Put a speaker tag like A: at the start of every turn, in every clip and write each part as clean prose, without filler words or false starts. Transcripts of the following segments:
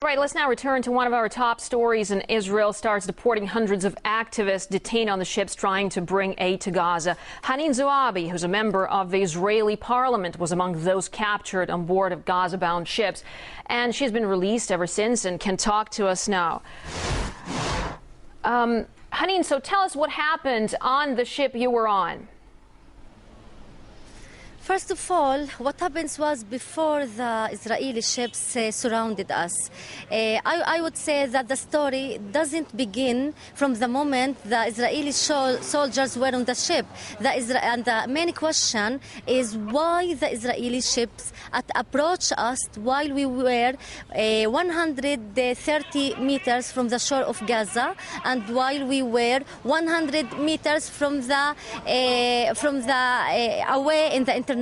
A: Right, let's now return to one of our top stories. Israel starts deporting hundreds of activists detained on the ships trying to bring aid to Gaza. Haneen Zouabi, who's a member of the Israeli parliament, was among those captured on board of Gaza-bound ships. And she's been released ever since and can talk to us now. Haneen, so tell us what happened on the ship you were on.
B: First of all, what happens was before the Israeli ships surrounded us. I would say that the story doesn't begin from the moment the Israeli soldiers were on the ship. And the main question is why the Israeli ships approached us while we were 130 meters from the shore of Gaza and while we were 100 meters from the away in the international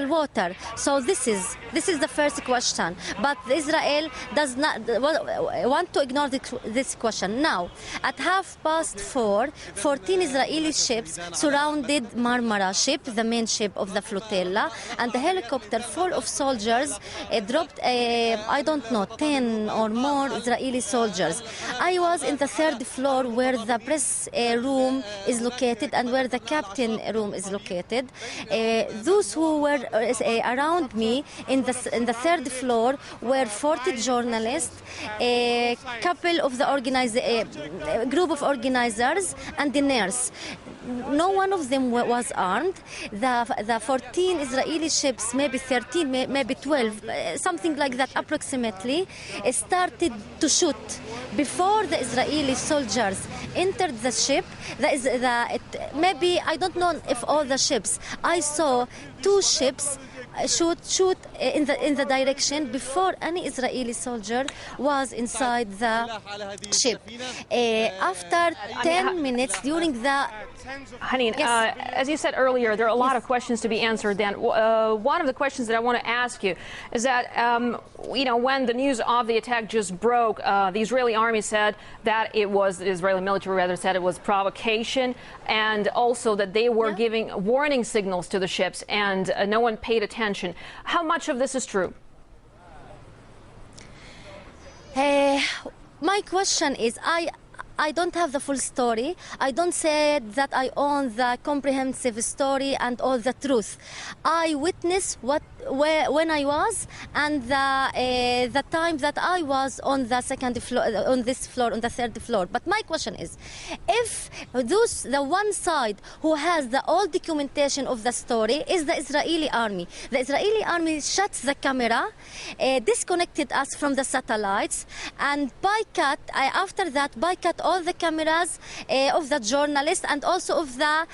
B: water. So this is the first question. But Israel does not want to ignore this question. Now, at 4:30, 14 Israeli ships surrounded Marmara ship, the main ship of the flotilla, and the helicopter full of soldiers dropped, I don't know, 10 or more Israeli soldiers. I was in the third floor where the press room is located and where the captain room is located. Those who were around me in the third floor were 40 journalists, a couple of the group of organizers, and the nurse. No one of them was armed. The 14 Israeli ships, maybe 13, maybe 12, something like that approximately, started to shoot. Before the Israeli soldiers entered the ship, maybe, I don't know if all the ships, I saw 2 ships shoot in the direction before any Israeli soldier was inside the ship. After 10 minutes during the...
A: Haneen,
B: yes.
A: As you said earlier, there are a lot of questions to be answered then. One of the questions that I want to ask you is that, when the news of the attack just broke, the Israeli army said that it was, the Israeli military rather said it was provocation, and also that they were giving warning signals to the ships and no one paid attention. How much of this is true?
B: My question is, I don't have the full story. I don't say that I own the comprehensive story and all the truth. I witnessed when I was and the time that I was on the second floor, on this floor, on the third floor. But my question is, if the one side who has the all documentation of the story is the Israeli army. The Israeli army shuts the camera, disconnected us from the satellites, and after that boycott all the cameras of the journalists and also of the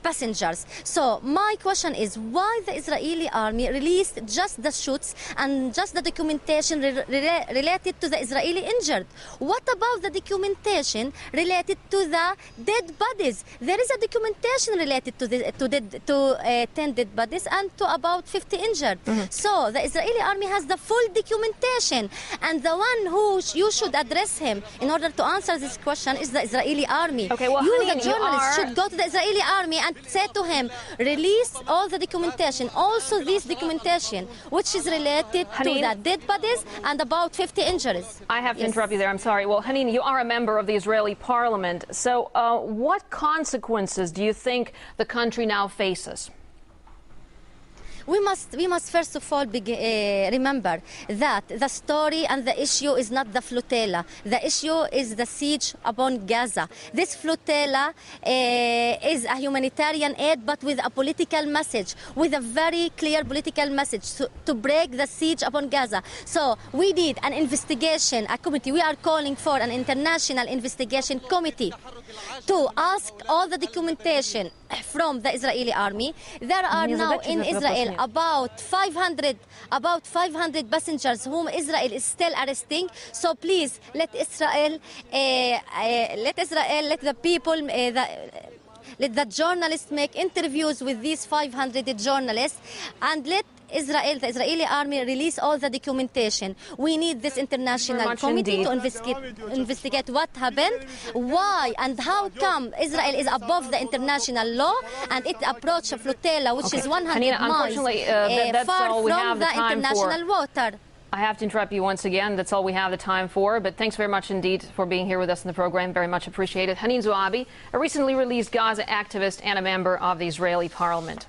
B: passengers. So my question is, why the Israeli army released just the shoots and just the documentation related to the Israeli injured? What about the documentation related to the dead bodies? There is a documentation related to 10 dead bodies and to about 50 injured. So the Israeli army has the full documentation, and the one who you should address him in order to answer this question is the Israeli army.
A: Okay, well,
B: you,
A: Haneen,
B: the journalist, should go to the Israeli army and say to him, release all the documentation, also this documentation, which is related
A: Haneen,
B: to the dead bodies and about 50 injuries.
A: I have to interrupt you there. I'm sorry. Well, Haneen, you are a member of the Israeli parliament. So what consequences do you think the country now faces?
B: We must first of all remember that the story and the issue is not the flotilla. The issue is the siege upon Gaza. This flotilla is a humanitarian aid, but with a political message, with a very clear political message to break the siege upon Gaza. So we need an investigation, a committee. We are calling for an international investigation committee to ask all the documentation from the Israeli army. There are now in Israel about 500 passengers whom Israel is still arresting. So please let the people, let the journalists make interviews with these 500 journalists, and let the Israeli army release all the documentation. We need this international committee to investigate what happened, why and how come Israel is above the international law and it approached a flotilla which is 100 miles
A: Haneen,
B: far from the international water.
A: I have to interrupt you once again. That's all we have the time for. But thanks very much indeed for being here with us in the program. Very much appreciated. Haneen Zouabi, a recently released Gaza activist and a member of the Israeli parliament.